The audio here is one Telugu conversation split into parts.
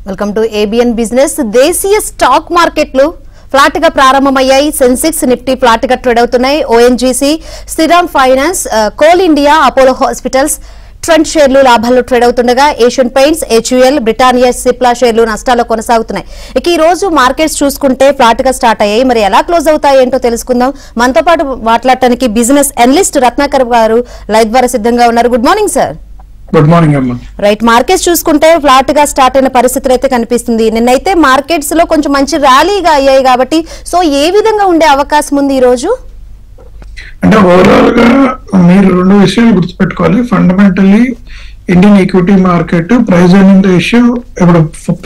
Welcome to ABN business. దేశీయ స్టాక్ మార్కెట్లు ఫ్లాట్ గా ప్రారంభమయ్యాయి. సెన్సెక్స్, నిఫ్టీ ఫ్లాట్ గా ట్రేడ్ అవుతున్నాయి. ONGC, Shriram finance, Coal India, Apollo hospitals Trent షేర్లు లాభాల్లో ట్రేడ్ అవుతుండగా Asian paints, HUL, Britannia, Cipla షేర్లు నష్టాల్లో కొనసాగుతున్నాయి. ఇక ఈ రోజు మార్కెట్స్ చూసుకుంటే ఫ్లాట్ గా స్టార్ట్ అయ్యాయి. మరి ఎలా క్లోజ్ అవుతాయి ఏంటో తెలుసుకుందాం. మనతో పాటు మాట్లాడటానికి బిజినెస్ అనలిస్ట్ రత్నాకర్ గారు లైవ్ ద్వారా సిద్ధంగా ఉన్నారు. Good morning sir. Good morning అమ్మా. రైట్, మార్కెట్స్ చూసుకుంటే ఫ్లాట్ గా స్టార్ట్ అయిన పరిస్థితులు అయితే కనిపిస్తుంది. నిన్నైతే మార్కెట్స్ లో కొంచెం మంచి ర్యాలీగా అయ్యాయి కాబట్టి సో ఏ విధంగా ఉండే అవకాశం ఉంది ఈ రోజు? అంటే ఓవరాల్ గా మీరు రెండు విషయాలు గుర్తుపెట్టుకోవాలి. Fundamentally Indian equity market price earning ratio ఇప్పుడు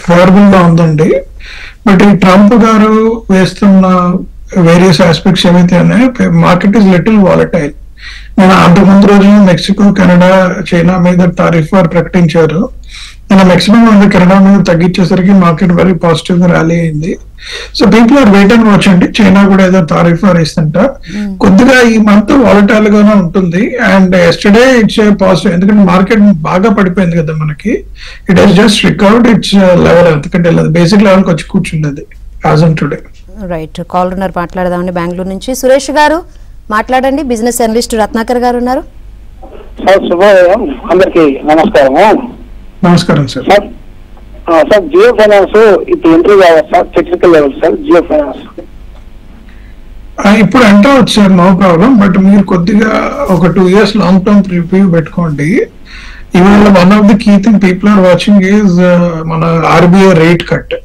ఫేవరబుల్ గా ఉందండి. బట్ ఈ ట్రంప్ గారు వేస్తున్న వేరియస్ ఆస్పెక్ట్స్ ఏవైతే ఉన్నాయో మార్కెట్ ఇస్ లిటిల్ వాలటైల్. నేను అంతకుముందు రోజు మెక్సికో, కెనడా, చైనా మీద టారిఫ్ వార్ ప్రకటించారు. నేను మెక్సికో మీద, కెనడా మీద తగ్గించేసరికి మార్కెట్ వెరీ పాజిటివ్ గా ర్యాలీ అయింది. So people are wait and watch అండి. చైనా కూడా ఏదో టారిఫ్ వార్ ఇస్తుంట కొద్దిగా ఈ మంత్ వాలటైల్ గానే ఉంటుంది. అండ్ ఎస్టర్డే ఇట్స్ పాజిటివ్, ఎందుకంటే మార్కెట్ బాగా పడిపోయింది కదా మనకి. It has just recovered its level, ఎందుకంటే బేసిక్ లెవెల్ కి వచ్చి కూర్చుండేది as on today. Right, call ఉన్నారు, మాట్లాడదామండి. బెంగళూరు నుంచి సురేష్ గారు మాట్లాడండి. బిజినెస్ అనలిస్ట్ రత్నాకర్ గారు ఉన్నారు. సార్ శుభోదయం, అందరికి నమస్కారము. నమస్కారం సార్. సార్ జియో ఫైనాన్స్ ఇప్పుడు ఎంట్రీ కావాలి sir, technical level sir Jio finance ఇప్పుడు ఎంటర్ వచ్చారు, నో ప్రాబ్లం. బట్ మీరు కొద్దిగా ఒక 2 years లాంగ్ టర్మ్ రివ్యూ పెట్టుకోండి. ఇవాళ one of the key thing people are watching is మన RBI rate cut.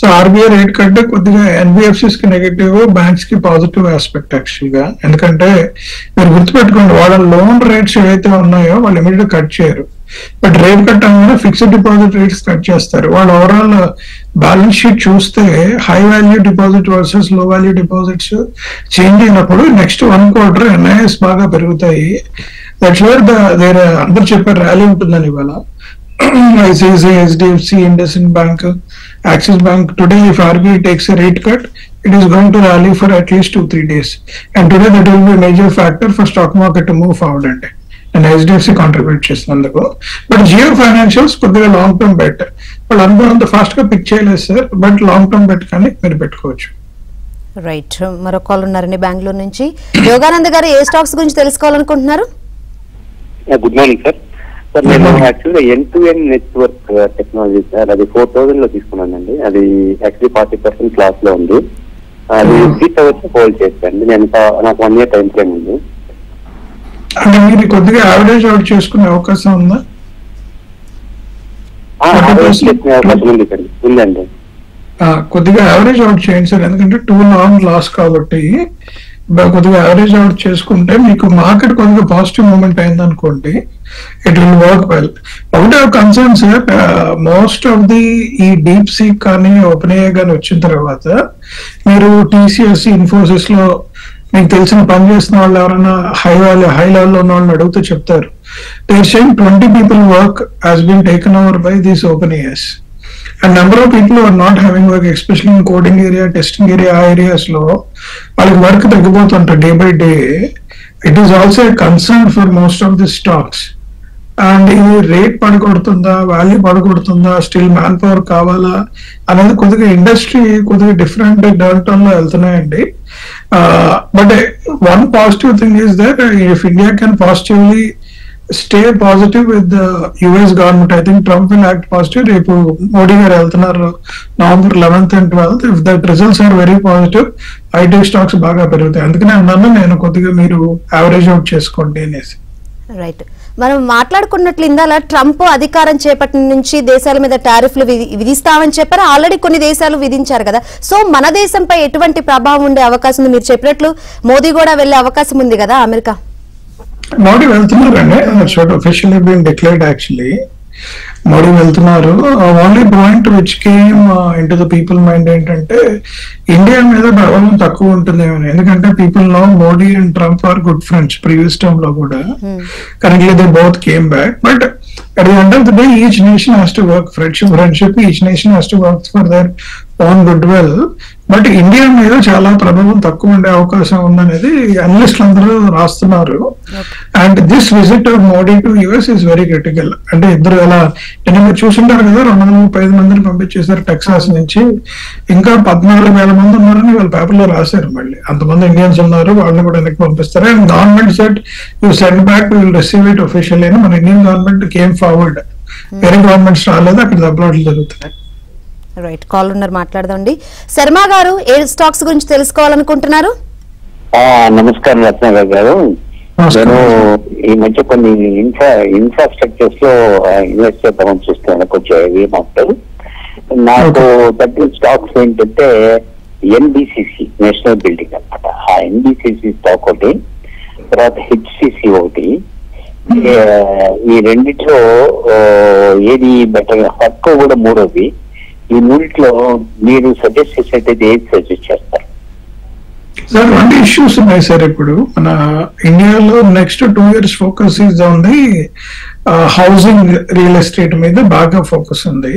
So RBI rate cut కొద్దిగా ఎన్బిఎఫ్సిస్ కి నెగటివ్, బ్యాంక్స్ కి పాజిటివ్ ఆస్పెక్ట్ యాక్చువల్ గా. ఎందుకంటే మీరు గుర్తుపెట్టుకోండి, వాళ్ళ లోన్ రేట్స్ ఏవైతే ఉన్నాయో వాళ్ళు ఇమీడియట్ కట్ చేయరు. బట్ రేట్ కట్ అనగానే ఫిక్స్డ్ డిపాజిట్ రేట్స్ కట్ చేస్తారు. వాళ్ళు ఓవరాల్ బ్యాలెన్స్ షీట్ చూస్తే హై వాల్యూ డిపాజిట్ వర్సెస్ లో వాల్యూ డిపాజిట్స్ చేంజ్ అయినప్పుడు నెక్స్ట్ 1 quarter ఎన్ఐఎస్ బాగా పెరుగుతాయి. దట్స్ వేర్ దేర్ అందరు చెప్పారు ర్యాలీ ఉంటుందని. ఇవాళ ICICI, HDFC, IndusInd bank, Axis Bank, today if RBI takes a rate cut, it is going to rally for at least 2-3 days. And today that will be a major factor for stock market to move forward and HDFC contribute చేసినందుకు. బట్ జియో ఫైనాన్షియల్స్ కొద్దిగా లాంగ్ టర్మ్ బెట్. వాళ్ళు అనుకున్నంత ఫాస్ట్ గా పిక్ చేయలేదు sir, but long term bet కానీ మీరు పెట్టుకోవచ్చు. రైట్, మరొక కాల్ ఉన్నారండి బెంగళూరు నుంచి. యోగానంద్ గారు ఏ స్టాక్స్ గురించి తెలుసుకోవాలనుకుంటున్నారు? Good morning sir. సార్ నేను యాక్చువల్గా end-to-end నెట్వర్క్ టెక్నాలజీ సార్, అది 4,000 లో తీసుకున్నానండి. అది యాక్చువల్లీ 40% క్లాస్ లో ఉంది. అది 3,000 హోల్డ్ చేస్తాను. నేను నాకు 1 year టైం ఫ్రేమ్ ఉంది. అంటే మీరు కొద్దిగా యావరేజ్ అవుట్ చేసుకునే అవకాశం ఉందా? ఉందండి. కొద్దిగా యావరేజ్ అవుట్ చేయండి సార్, ఎందుకంటే 2 long లాస్ కాబట్టి కొద్దిగా యావరేజ్ అవుట్ చేసుకుంటే మీకు మార్కెట్ కొద్దిగా పాజిటివ్ మూమెంట్ అయింది అనుకోండి, ఇట్ విల్ వర్క్ వెల్. ఒకటే concern sir, most of the ఈ డీప్ సీక్ కానీ ఓపెన్ ఏఐ కానీ వచ్చిన తర్వాత మీరు టీసీఎస్, ఇన్ఫోసిస్ లో మీకు తెలిసిన పని చేసిన వాళ్ళు ఎవరైనా హై లెవెల్ లో ఉన్న వాళ్ళని అడిగితే చెప్తారు. They're saying 20 people work has been taken over by these open AIs. And number of people who are not having work, especially in coding area, testing area, areas లో వాళ్ళకి వర్క్ తగ్గిపోతుంటారు day by day. It is also a concern for most of the stocks. And ఇది రేట్ పడగొడుతుందా, వాల్యూ పడగొడుతుందా, స్టిల్ మ్యాన్ పవర్ కావాలా అనేది కొద్దిగా ఇండస్ట్రీ కొద్దిగా డిఫరెంట్ డైరెక్టర్ లో వెళ్తున్నాయండి. But one positive thing is that if India can positively stay positive with the US government, I think Trump will act positive. రేపు మోడీ గారు వెళ్తున్నారు November 11th and 12th. If that results are very positive, IT stocks బాగా పెరుగుతాయి. అందుకనే అన్నాను నేను కొద్దిగా మీరు యావరేజ్ అవుట్ చేసుకోండి అనేసి. రైట్, మనం మాట్లాడుకున్నట్లు ఇందాల ట్రంప్ అధికారం చేపట్టిన నుంచి దేశాల మీద టారిఫ్లు విధిస్తామని చెప్పారు. ఆల్రెడీ కొన్ని దేశాలు విధించారు కదా. సో మన దేశంపై ఎటువంటి ప్రభావం ఉండే అవకాశం ఉంది? మీరు చెప్పినట్లు మోదీ కూడా వెళ్లే అవకాశం ఉంది కదా అమెరికా. మోడీ వెళ్తున్నారండి, officially been declared actually. Modi వెళ్తున్నారు. Only point which came into the people mind ఏంటంటే ఇండియా మీద ప్రభావం తక్కువ ఉంటుందేమో. ఎందుకంటే people know Modi and Trump are good friends. Previous term లో కూడా correctly they both came back. But at the end of the day, each nation has to work friendship. Each nation has to work for their own goodwill. But India మీద చాలా ప్రభావం తక్కువ ఉండే అవకాశం ఉందనేది అనలిస్టులు అందరూ రాస్తున్నారు. And this visit of Modi to US is very critical. అంటే ఇద్దరు ఎలా నేను మీరు చూసుంటారు కదా 235 మందిని పంపించేశారు టెక్సాస్ నుంచి, ఇంకా 14,000 మంది ఉన్నారని వాళ్ళ పేపర్లో రాశారు. మళ్ళీ అంతమంది ఇండియన్స్ ఉన్నారు, వాళ్ళని కూడా వెనక్కి పంపిస్తారు. And government set you send back will receive it official అని మన ఇండియన్ గవర్నమెంట్ కేమ్ ఫార్వర్డ్. వేరే గవర్నమెంట్స్ రాలేదు, అక్కడ దెబ్బలాటలు జరుగుతున్నాయి. రైట్, కాల్ ఉన్నారు మాట్లాడదాండి. శర్మ గారు ఏ స్టాక్స్ గురించి తెలుసుకోవాలనుకుంటున్నారు? నమస్కారం రత్నాకర్ గారు. నేను ఈ మధ్య కొన్ని ఇన్ఫ్రాస్ట్రక్చర్స్ లో ఇన్వెస్ట్ చేద్దామని చూస్తున్నాను. కొంచెం ఏమంటారు, నాకు తగ్గిన స్టాక్స్ ఏంటంటే ఎన్బిసిసి నేషనల్ బిల్డింగ్ అనమాట. ఆ ఎన్బిసిసి స్టాక్ ఒకటి, తర్వాత హెచ్సిసి ఒకటి. ఈ రెండిట్లో ఏది బెటర్? హక్కు కూడా మూడోది. ఈ మూడిట్లో మీరు సజెస్ట్ చేసేది ఏది సజెస్ట్ చేస్తారు? సార్ 2 ఇష్యూస్ ఉన్నాయి సార్. ఇప్పుడు మన ఇండియాలో next 2 years focus is on the housing, real estate మీద బాగా ఫోకస్ ఉంది.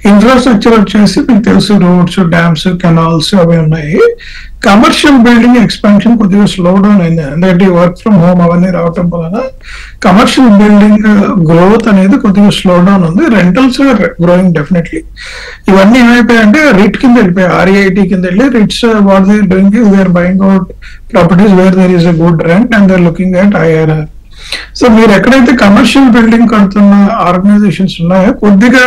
ఇన్ఫ్రాస్ట్రక్చర్ వచ్చేసి మీకు తెలుసు, రోడ్స్, డ్యామ్స్, కెనాల్స్ అవి ఉన్నాయి. కమర్షియల్ బిల్డింగ్ ఎక్స్పాన్షన్ కొద్దిగా స్లో డౌన్ అయింది, ఎందుకంటే వర్క్ ఫ్రమ్ హోమ్ అవన్నీ రావటం వలన కమర్షియల్ బిల్డింగ్ గ్రోత్ అనేది కొద్దిగా స్లో డౌన్ ఉంది. Rentals growing definitely. ఇవన్నీ ఏమైపోయాయంటే రిట్ కింద వెళ్ళిపోయాయి, ఆర్ఈఐటి కింద వెళ్ళి REITs what they doing is they are buying out properties where there is a good rent and they are looking at IRR. So మీరు ఎక్కడైతే కమర్షియల్ బిల్డింగ్ కడుతున్న ఆర్గనైజేషన్స్ ఉన్నాయో కొద్దిగా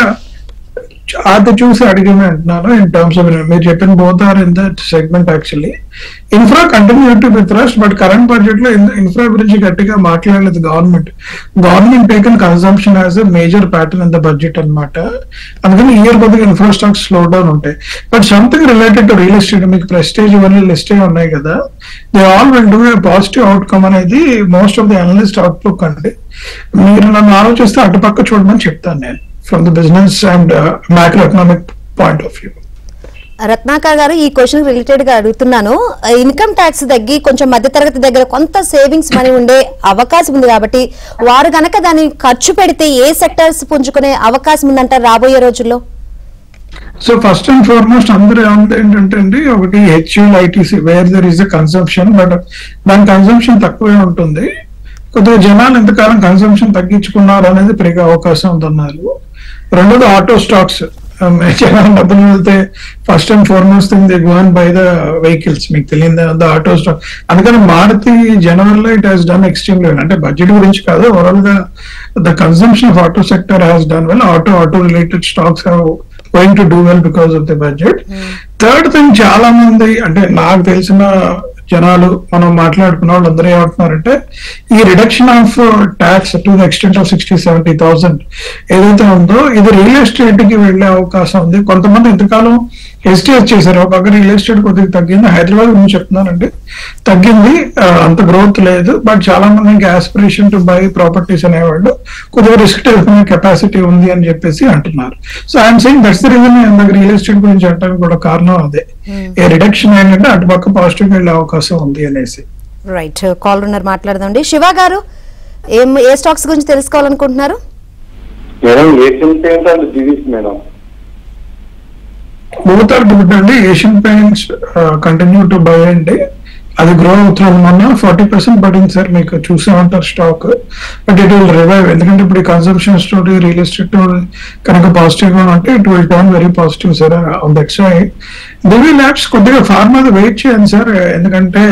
అది చూసి అడిగమే అంటున్నాను. ఇన్ టర్మ్స్ ఆఫ్ మీరు చెప్పిన both are in that segment. Actually infra continue to be thrust, but current budget లో ఇన్ఫ్రా గురించి గట్టిగా మాట్లాడలేదు government. Government taken consumption as a major pattern in the budget అనమాట. అందుకని ఇయర్ కొద్దిగా ఇన్ఫ్రా స్టాక్స్ స్లో డౌన్ ఉంటాయి. But something related to real estate, మీకు ప్రెస్టేజ్ ఇవన్నీ లిస్టే ఉన్నాయి కదా, they all will do a positive outcome అనేది most of the analyst outlook అండి. మీరు నన్ను ఆలోచిస్తే అటుపక్క చూడమని చెప్తాను నేను, from the business and macroeconomic point of view. Ratnakar గారు, ఈ క్వశ్చన్ రిలేటెడ్ గా అడుగుతున్నాను. ఇన్కమ్ ట్యాక్స్ తగ్గి కొంచెం మధ్యతరగతి దగ్గర కొంత సేవింగ్స్ మనీ ఉండే అవకాశం ఉంది కాబట్టి వారు గనక దాన్ని ఖర్చు పెడితే ఏ సెక్టర్స్ పుంజుకునే అవకాశం ఉందంటారు రాబోయే రోజుల్లో? సో ఫస్ట్ అండ్ ఫార్మోస్ట్ అందరూ ఏంటంటే అండి, ఒకటి HUL ITC where there is a consumption, but దాని కన్సంప్షన్ తక్కువే ఉంటుంది. కొద్దిగా జనాలు ఎంతకాలం కన్సంప్షన్ తగ్గించుకున్నారు అనేది పెరిగే అవకాశం ఉందన్నారు. రెండోది ఆటో స్టాక్స్. జనాలు డబ్బులు వెళ్తే first and foremost thing they go and by the vehicles. మీకు తెలియదు ద ఆటో స్టాక్. అందుకని మారుతి జనవరిలో it has done extremely well. అంటే బడ్జెట్ గురించి కాదు, ఓవరాల్ గా the consumption of auto sector has done well. Auto related stocks have going to do well because of the budget. Third thing, చాలా మంది అంటే నాకు తెలిసిన జనాలు మనం మాట్లాడుకున్న వాళ్ళు అందరూ ఏమంటున్నారంటే ఈ reduction of tax to the extent of 60,000-70,000 ఏదైతే ఉందో ఇది రియల్ ఎస్టేట్ కి వెళ్లే అవకాశం ఉంది. కొంతమంది ఎంతకాలం హెసిటేట్ చేశారు. ఒక రియల్ ఎస్టేట్ కొద్దిగా తగ్గింది, హైదరాబాద్ గురించి చెప్తున్నానండి, తగ్గింది, అంత గ్రోత్ లేదు. బట్ చాలా మందికి ఆస్పిరేషన్ టు బై ప్రాపర్టీస్ అనేవాళ్ళు కొద్దిగా రిస్క్ తీసుకునే కెపాసిటీ ఉంది అని చెప్పేసి అంటున్నారు. So I'm saying that's the reason నేను రియల్ ఎస్టేట్ గురించి అంటానికి కూడా కారణం అదే. ఏ రిడక్షన్ ఏంటంటే అటుపక్క పాజిటివ్ వెళ్ళే అవకాశం ఉంది అనేసి. రైట్, కాల్ ఉన్నారు మాట్లాడదాండి. శివ గారు, ఏ స్టాక్స్ గురించి తెలుసుకోవాలనుకుంటున్నారు? బోత్ ఆర్ గుడ్ అండి. Asian paints continue to buy అండి, అది గ్రో అవుతుంది. మొన్న 40% పడింది సార్, మీకు చూసే ఉంటారు stock. But it will revive, ఎందుకంటే ఇప్పుడు కన్సంప్షన్ స్టోరీ రియల్ ఎస్టేట్ కనుక పాజిటివ్ గా ఉంటే it will turn very positive sir on that side. Divi labs కొద్దిగా ఫార్మా వెయిట్ చేయండి సార్, ఎందుకంటే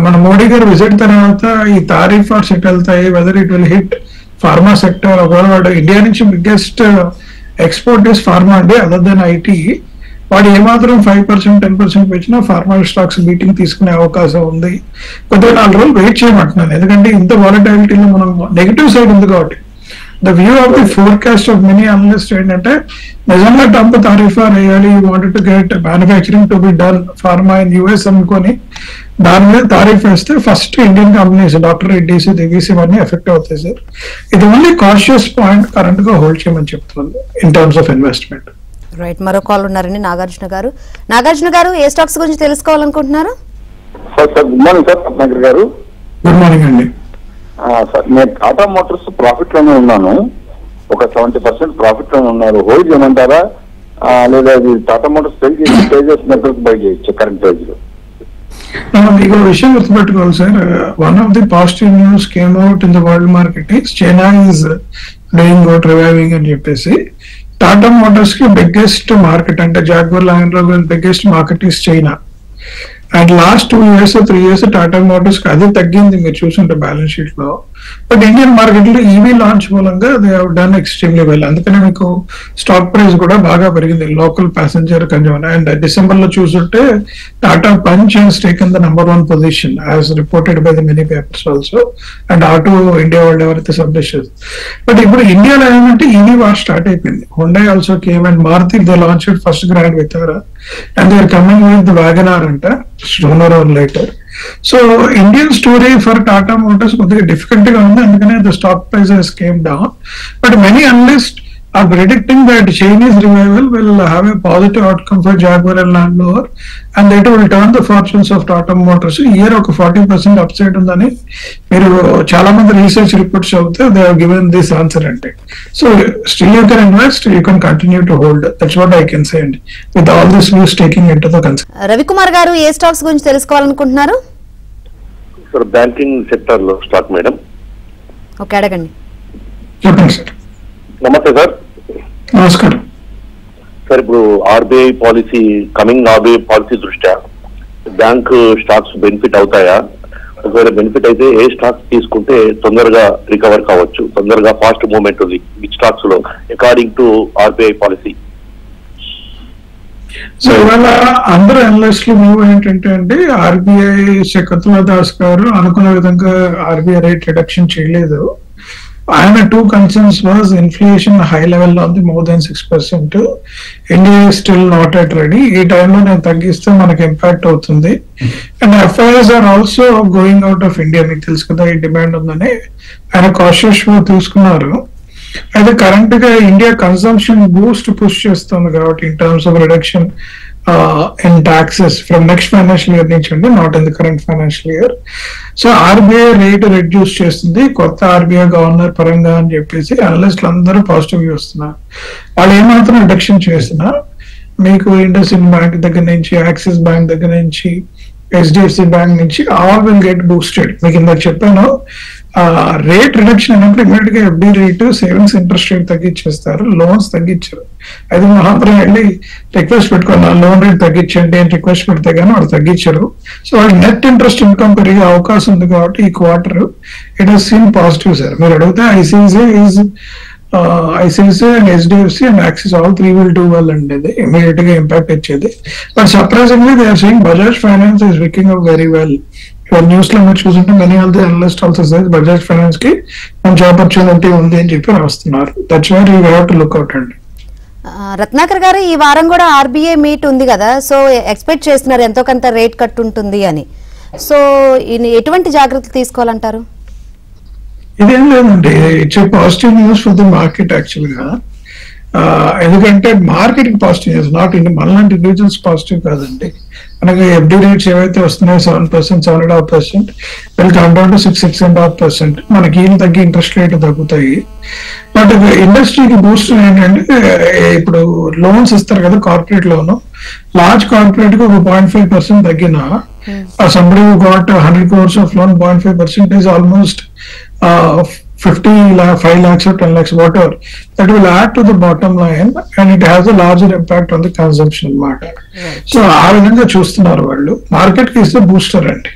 మన మోడీ గారు విజిట్ తర్వాత ఈ తారీఫ్ ఆర్ సెట్ వెళ్తాయి, whether it will hit pharma sector. ఒకవేళ ఇండియా నుంచి బిగ్గెస్ట్ ఎక్స్పోర్ట్ ఇస్ ఫార్మా అండి, అదర్ దెన్ ఐటీ. వాడు ఏమాత్రం 5%, 10% పెంచినా ఫార్మా స్టాక్స్ మీటింగ్ తీసుకునే అవకాశం ఉంది. కొద్దిగా 4 రోజులు వెయిట్ చేయమంటున్నాను, ఎందుకంటే ఇంత వాలటాలిటీలో మనం నెగిటివ్ సైడ్ ఉంది కాబట్టి. The view of the forecast of many analyst ఏంటంటే నిజంగా ట్రంప్ తారీఫా వేయాలి, wanted to get manufacturing to be done pharma in US అనుకొని దాని మీద తారీఫ్ వేస్తే first Indian companies doctor Reddy's, Divi's ఇవన్నీ ఎఫెక్ట్ అవుతాయి సార్. ఇది ఓన్లీ కాషియస్ పాయింట్ కరెంట్ గా హోల్డ్ చేయమని చెప్తుంది in terms of investment. Right, మరో కాల్ ఉన్నారండి నాగార్జున గారు. నాగార్జున గారు, ఏ స్టాక్స్ గురించి తెలుసుకోవాలనుకుంటున్నారు? గుడ్ మార్నింగ్ సార్ రత్నాకర్ గారు. గుడ్ మార్నింగ్ అండి. సార్ నేను టాటా మోటార్స్ ప్రాఫిట్ లోనే ఉన్నాను, ఒక 70% ప్రాఫిట్ లోనే ఉన్నారు. హోల్డ్ చేయమంటారా లేదా టాటా మోటార్స్ సెల్ చేసి తేజస్ నెట్వర్క్ బై చేయొచ్చు కరెంట్ ప్రైజ్ లో? మీకు ఒక విషయం గుర్తుపెట్టుకోవాలి sir. One of the positive news came out in the world market is China is doing good, reviving అని చెప్పేసి. టాటా మోటార్స్ కి బిగ్గెస్ట్ మార్కెట్ అంటే Jaguar land rover biggest market is China. And last 2 years 3 years Tata Motors కి అది తగ్గింది మీరు చూసుంటే బ్యాలెన్స్ షీట్ లో. బట్ ఇండియన్ మార్కెట్ లో ఈవీ లాంచ్ మూలంగా they have done extremely well. అందుకనే మీకు స్టాక్ ప్రైస్ కూడా బాగా పెరిగింది local passenger consumer. And December లో చూసుంటే Tata punch has taken the number 1 position as reported by the many papers also. And auto India వాళ్ళు ఎవరైతే సబ్మిట్ చేస్తారు. బట్ ఇప్పుడు ఇండియాలో ఏమంటే ఈవీ వార్ స్టార్ట్ అయిపోయింది. Hyundai also came and Maruti they launch first grand Vitara and they are coming with the wagon R అంట sooner or later. So Indian story for Tata Motors కొద్దిగా డిఫికల్ట్ గా ఉంది. అందుకనే the stock price has came down. But many analysts are predicting that Chinese revival will have a positive outcome for Jaguar and Land Rover and that will turn the fortunes of Tata Motors. Year ఒక 40% upside ఉందని మీరు చాలా మంది రీసెర్చ్ రిపోర్ట్స్ చదివితే they have given this answer అంటే. So still you can invest, you can continue to hold. That's what I can say and with all this news taking into the concern. Ravikumar గారు ఏ స్టాక్స్ గురించి తెలుసుకోవాలనుకుంటున్నారు? సార్ బ్యాంకింగ్ సెక్టర్ లో స్టాక్ మేడం. ఓకే, అడగండి. చెప్పండి సార్. నమస్తే సార్. నమస్కారం సార్, ఇప్పుడు ఆర్బీఐ పాలసీ దృష్ట్యా బ్యాంక్ స్టాక్స్ బెనిఫిట్ అవుతాయా? ఒకవేళ బెనిఫిట్ అయితే ఏ స్టాక్స్ తీసుకుంటే తొందరగా రికవర్ కావచ్చు, తొందరగా ఫాస్ట్ మూవ్మెంట్ ఉంది ఈ స్టాక్స్ లో according to RBI policy? So ఇవాళ అందరూ అనలిస్టులు మూవ్ ఏంటంటే అండి, ఆర్బీఐ శకుంతలా దాస్ గారు అనుకున్న విధంగా ఆర్బీఐ రేట్ రిడక్షన్ చేయలేదు. ఆయన 2 concerns was inflation high level లో ఉంది, more than 6%. India still not at ready. ఈ టైంలో నేను తగ్గిస్తే మనకి ఇంపాక్ట్ అవుతుంది. And FIs are also going out of India. మీకు తెలుసు కదా ఈ డిమాండ్ ఉందని ఆయన కాషియస్ తీసుకున్నారు. అయితే కరెంట్ గా ఇండియా కన్సంప్షన్ బూస్ట్ పుష్ చేస్తుంది కాబట్టి in terms of reduction in taxes from next financial year నుంచి అండి, not in the current financial year. So RBI rate reduce చేస్తుంది కొత్త ఆర్బీఐ గవర్నర్ పరంగా అని చెప్పేసి అనలిస్టులు అందరూ పాజిటివ్ వస్తున్నారు. వాళ్ళు ఏమాత్రం రిడక్షన్ చేసినా మీకు ఇండస్ ఇండ్ బ్యాంక్ దగ్గర నుంచి, యాక్సిస్ బ్యాంక్ దగ్గర నుంచి, హెచ్డిఎఫ్సి బ్యాంక్ నుంచి ఆల్ విల్ గెట్ బూస్టెడ్. మీకు ఇందాక చెప్పాను రేట్ రిడక్షన్ అయినప్పుడు ఇమీడియట్ గా FD rate, savings interest rate తగ్గించేస్తారు, లోన్స్ తగ్గించారు. అయితే మాత్రం వెళ్ళి రిక్వెస్ట్ పెట్టుకున్నా లోన్ రేట్ తగ్గించండి అని రిక్వెస్ట్ పెడితే కానీ వాళ్ళు తగ్గించారు. సో వాళ్ళకి నెట్ ఇంట్రెస్ట్ ఇన్కమ్ పెరిగే అవకాశం ఉంది కాబట్టి ఈ quarter it has scene positive sir. మీరు అడిగితే ICICI and HDFC and axis all 3 will do well అండి. ఇది ఇమీడియట్ గా ఇంపాక్ట్ ఇచ్చేది. But surprisingly they are saying Bajaj finance is picking up very well. News లో మీరు చూసుంటే many of the analyst also says Bajaj finance కి మంచి ఆపర్చునిటీ ఉంది అని చెప్పి రాస్తున్నారు. That's why you have to look out అండి. రత్నాకర్ గారు, ఈ వారం కూడా ఆర్బీఐ మీట్ ఉంది కదా, సో ఎక్స్పెక్ట్ చేస్తున్నారు ఎంతో కొంత రేట్ కట్ ఉంటుంది అని. సో ఎటువంటి జాగ్రత్తలు తీసుకోవాలంటారు? ఇదేం లేదండి, it's positive news for the market actual గా. ఎందుకంటే మార్కెట్ కి పాజిటివ్ న్యూస్, నాట్ మనలాంటి ఇండివిజువల్స్ పాజిటివ్ కాదండి. మనకి ఎఫ్డి రేట్స్ ఏవైతే వస్తున్నాయో 7%, 7.5% వీళ్ళు కమ్ డౌన్ టు 6.5%. మనకి ఏం తగ్గి ఇంట్రెస్ట్ రేట్ తగ్గుతాయి. బట్ ఇండస్ట్రీకి బూస్ట్ ఏంటంటే ఇప్పుడు లోన్స్ ఇస్తారు కదా కార్పొరేట్ లోన్, లార్జ్ కార్పొరేట్ కి ఒక 0.5% తగ్గిన somebody who got 100 crores of loan, 0.5% is almost 5 lakhs or 10 lakhs, whatever. That will add to the bottom line and it has a larger impact on the consumption market. So ఆ విధంగా చూస్తున్నారు వాళ్ళు. మార్కెట్ కి ఇస్తే బూస్టర్ అండి.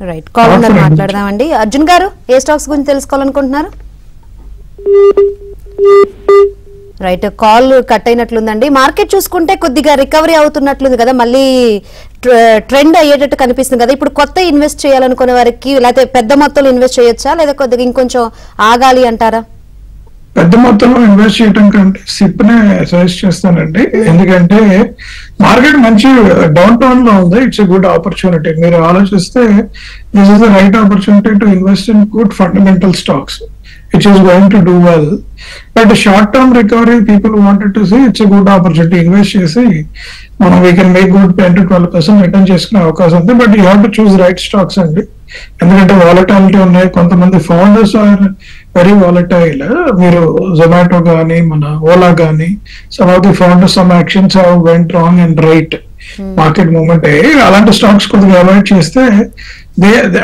రైట్, కాల్ మాట్లాడదామండి. అర్జున్ గారు, ఏ స్టాక్స్ గురించి తెలుసుకోవాలనుకుంటున్నారు? రైట్, కాల్ కట్ అయినట్లుందండి. మార్కెట్ చూసుకుంటే కొద్దిగా రికవరీ అవుతున్నట్లుంది కదా, మళ్ళీ ట్రెండ్ అయ్యేటట్టు కనిపిస్తుంది కదా. ఇప్పుడు కొత్త ఇన్వెస్ట్ చేయాలనుకునే వారికి లేకపోతే పెద్ద మొత్తంలో ఇన్వెస్ట్ చేయొచ్చా, లేదా కొద్దిగా ఇంకొంచెం ఆగాలి అంటారా? పెద్ద మొత్తంలో ఇన్వెస్ట్ చేయడం కంటే సిప్ నే సజెస్ట్ చేస్తానండి. ఎందుకంటే మార్కెట్ మంచి డౌన్ టౌన్ లో ఉంది. It's a good opportunity. మీరు ఆలోచిస్తే this is the right opportunity to invest in good fundamental stocks which is going to do well. But the short term recovery people wanted to say it's a good opportunity. Invest chesi we can make good 10 to 12% return చేసుకునే అవకాశం ఉంది. But you have to choose right stocks అండి. ఎందుకంటే వాలటాలిటీ ఉన్నాయి. కొంతమంది ఫౌండర్స్ ఆర్ వెరీ వాలటైల్. మీరు జొమాటో కానీ, మన ఓలా కానీ, some of the founders some actions have went wrong and right market movement అయ్యి. అలాంటి స్టాక్స్ కొద్దిగా అవాయిడ్ చేస్తే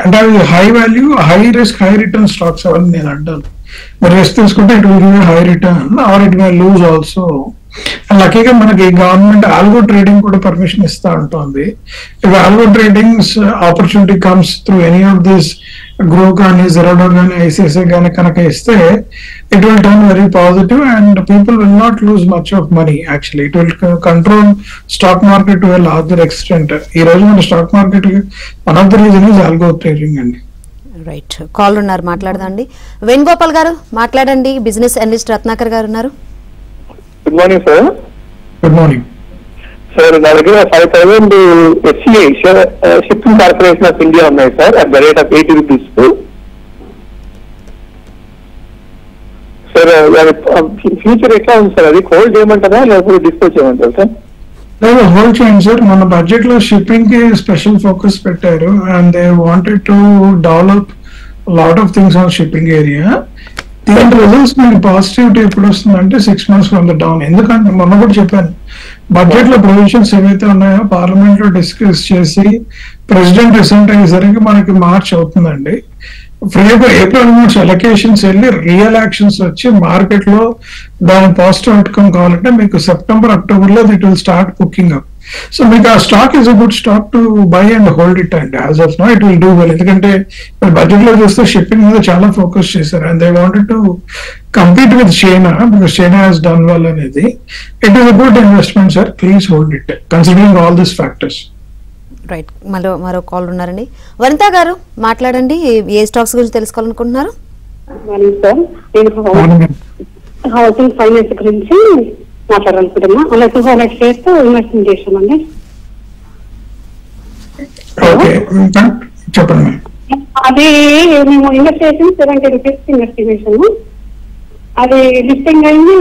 అంటే అవి high value, high risk, high return stocks అవన్నీ నేను అంటాను. మీరు రిస్క్ తీసుకుంటే it will give high return or it may lose also. లక్కీగా మనకి గవర్నమెంట్ ఆల్గో ట్రేడింగ్ కూడా పర్మిషన్ ఇస్తా ఉంటుంది. If algo tradings opportunity comes through any of this Groww కానీ, జెరాడో కానీ, ఐసిఐసిఐ కానీ కనుక ఇస్తే it will turn very positive and people will not lose much of money. Actually it will control stock market to a larger extent. ఈ రోజు మన stock market one of the reason is algo trading అండి. రైట్, కాల్ ఉన్నారు, మాట్లాడదండి. వేణుగోపాల్ గారు మాట్లాడండి. బిజినెస్ అనలిస్ట్ రత్నాకర్ గారు ఉన్నారు. Good morning sir. Good morning sir, నా దగ్గర 5,000 SCI shipping corporation of India ఉన్నాయి sir, at the rate of 80 rupees. Sir future ఎట్లా ఉంది సార్? అది హోల్డ్ చేయమంటారా లేకపోతే డిస్పోజ్ చేయమంటారా సార్? లేదు, హోల్డ్ చేయండి సార్. మన బడ్జెట్ లో షిప్పింగ్ కి స్పెషల్ ఫోకస్ పెట్టారు and they wanted to develop lot of things on shipping area. దీని రిజల్ట్స్ మీకు పాజిటివిటీ ఎప్పుడు వస్తుందంటే 6 months ఫ్రమ్ ద డౌన్. ఎందుకంటే మొన్న కూడా చెప్పాను, బడ్జెట్ లో ప్రొవిజన్స్ ఏవైతే ఉన్నాయో పార్లమెంట్ లో డిస్కస్ చేసి ప్రెసిడెంట్ రిసెంట్ అయ్యేసరికి మనకి మార్చ్ అవుతుందండి. ఏప్రిల్ మార్చ్ ఎలకేషన్స్ వెళ్ళి రియల్ యాక్షన్స్ వచ్చి మార్కెట్ లో దాని పాజిటివ్ అవుట్కమ్ కావాలంటే మీకు సెప్టెంబర్, అక్టోబర్ లో it will start cooking up. So మీకు ఆ stock is a good stock to buy and hold it అండి. As of now it will do well. ఎందుకంటే బడ్జెట్ లో చూస్తే షిప్పింగ్ మీద చాలా ఫోకస్ చేశారు and they wanted to compete with China because China has done well అనేది. It is a good investment sir, please hold it considering all this factors. Right, మరో కాల్ ఉన్నారండి. వనిత గారు మాట్లాడండి. ఏ స్టాక్స్ గురించి తెలుసుకోవాలనుకుంటున్నారు? సార్, నేను హౌసింగ్ ఫైనాన్స్ గురించి మాట్లాడాలనుకుంటున్నా. అలా 200 shares తో ఇన్వెస్ట్మెంట్ చేసామండి. చెప్పండి. అది మేము ఇన్వెస్ట్ చేసి 70 rupees ఇన్వెస్ట్ చేసాము. అది లిస్టింగ్ అయింది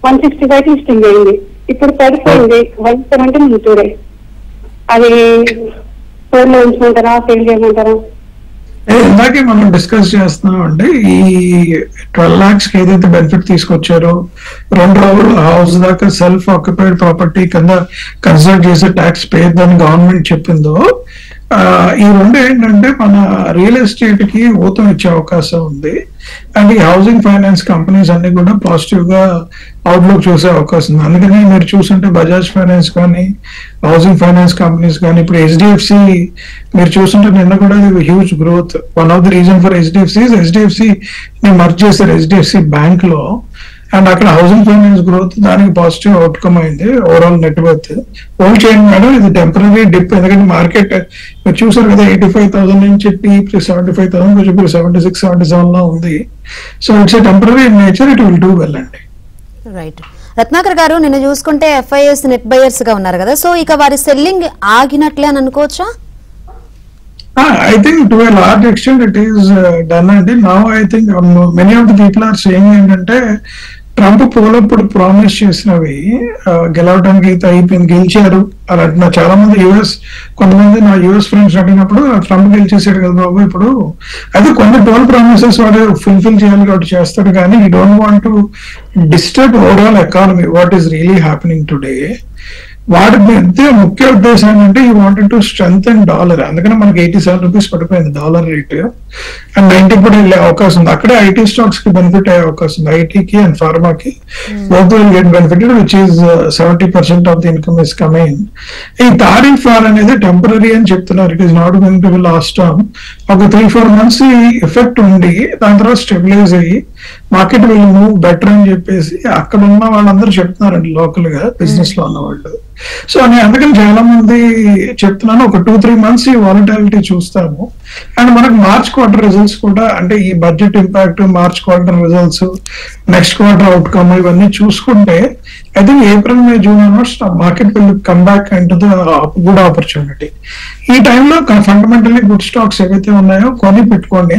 165 లిస్టింగ్ అయింది. ఇప్పుడు పడిపోయింది 170 అది ఫోన్ లో ఉంచమంటారా, సేల్ చేయమంటారా? ఇందాకే మనం డిస్కస్ చేస్తున్నాం అంటే ఈ 12 lakhs కి ఏదైతే బెనిఫిట్ తీసుకొచ్చారో 2 రోజులు హౌస్ దాకా సెల్ఫ్ ఆక్యుపైడ్ ప్రాపర్టీ కింద కన్సిడర్ చేసే ట్యాక్స్ పే అని గవర్నమెంట్ చెప్పిందో, ఈ రెండు ఏంటంటే మన రియల్ ఎస్టేట్ కి ఊతం ఇచ్చే అవకాశం ఉంది అండ్ ఈ హౌసింగ్ ఫైనాన్స్ కంపెనీస్ అన్ని కూడా పాజిటివ్ గా అవుట్లుక్ చూసే అవకాశం ఉంది. అందుకని మీరు చూస్తుంటే బజాజ్ ఫైనాన్స్ కానీ, హౌసింగ్ ఫైనాన్స్ కంపెనీస్ కానీ, ఇప్పుడు HDFC మీరు చూస్తుంటే నిన్న కూడా huge growth. One of the reason for HDFC merge చేశారు HDFC బ్యాంక్ లో అండ్ అక్కడ హౌసింగ్ ఫైనాన్స్ గ్రోత్ దానికి పాజిటివ్ అవుట్కమ్ అయింది. ఓవరాల్ నెట్ వర్త్ హోల్డ్ చేయండి మేడం, ఇది టెంపరీ డిప్. ఎందుకంటే మార్కెట్ మీరు చూసారు కదా 85,000 నుంచి 75,000 కొంచెం 76-77 లో ఉంది. So it's a temporary nature, it will do well అండి. రైట్, రత్నాకర్ గారు నిన్న చూసుకుంటే FIS నెట్ బయర్స్ గా ఉన్నారు కదా, సో ఇక వారి సెల్లింగ్ ఆగినట్లే అని అనుకోవచ్చా? I think to a large extent it is done అండి. Now I think many of the people are saying ఏంటంటే ట్రంప్ పోలప్పుడు ప్రామిస్ చేసినవి గెలవడానికి అయితే అయిపోయింది, గెలిచారు అని అంటున్నారు చాలా మంది. కొంతమంది నా యుఎస్ ఫ్రెండ్స్ అడిగినప్పుడు ట్రంప్ గెలిచేసాడు కదా బాబు ఇప్పుడు, అయితే కొన్ని పోల్ ప్రామిసెస్ వాడు ఫుల్ఫిల్ చేయాలి కాబట్టి చేస్తాడు, కానీ you don't want to disturb overall economy what is really happening today. వాటి ముఖ్య ఉద్దేశం ఏంటంటే ఈ వాంటెడ్ టు స్ట్రెంగ్తెన్ డాలర్. అందుకని మనకి 87 రూపీస్ పడిపోయింది డాలర్ రేట్ అండ్ 90 కూడా వెళ్ళే అవకాశం ఉంది. అక్కడే ఐటీ స్టాక్స్ కి బెనిఫిట్ అయ్యే అవకాశం ఉంది. ఐటీకి అండ్ ఫార్మాకి both will get benefited which is 70% of the income is coming. ఈ టారిఫ్ వార్ అనేది టెంపరీ అని చెప్తున్నారు. It is not going to be last term. ఒక 3-4 months ఈ ఎఫెక్ట్ ఉండి దాని తర్వాత స్టెబిలైజ్ అయ్యి మార్కెట్ విల్ మూవ్ బెటర్ అని చెప్పేసి అక్కడ ఉన్న వాళ్ళందరూ చెప్తున్నారండి, లోకల్ గా బిజినెస్ లో ఉన్న వాళ్ళు. సో నేను అందుకని చాలా మంది చెప్తున్నాను, ఒక 2-3 months ఈ వాలటాలిటీ చూస్తాము అండ్ మనకు మార్చ్ క్వార్టర్ రిజల్ట్స్ కూడా, అంటే ఈ budget impact, March quarter results, next quarter outcome ఇవన్నీ చూసుకుంటే I think April, May, June onwards market will come back and the good opportunity. ఈ టైంలో ఫండమెంటల్లీ గుడ్ స్టాక్స్ ఏవైతే ఉన్నాయో కొని పెట్టుకోండి.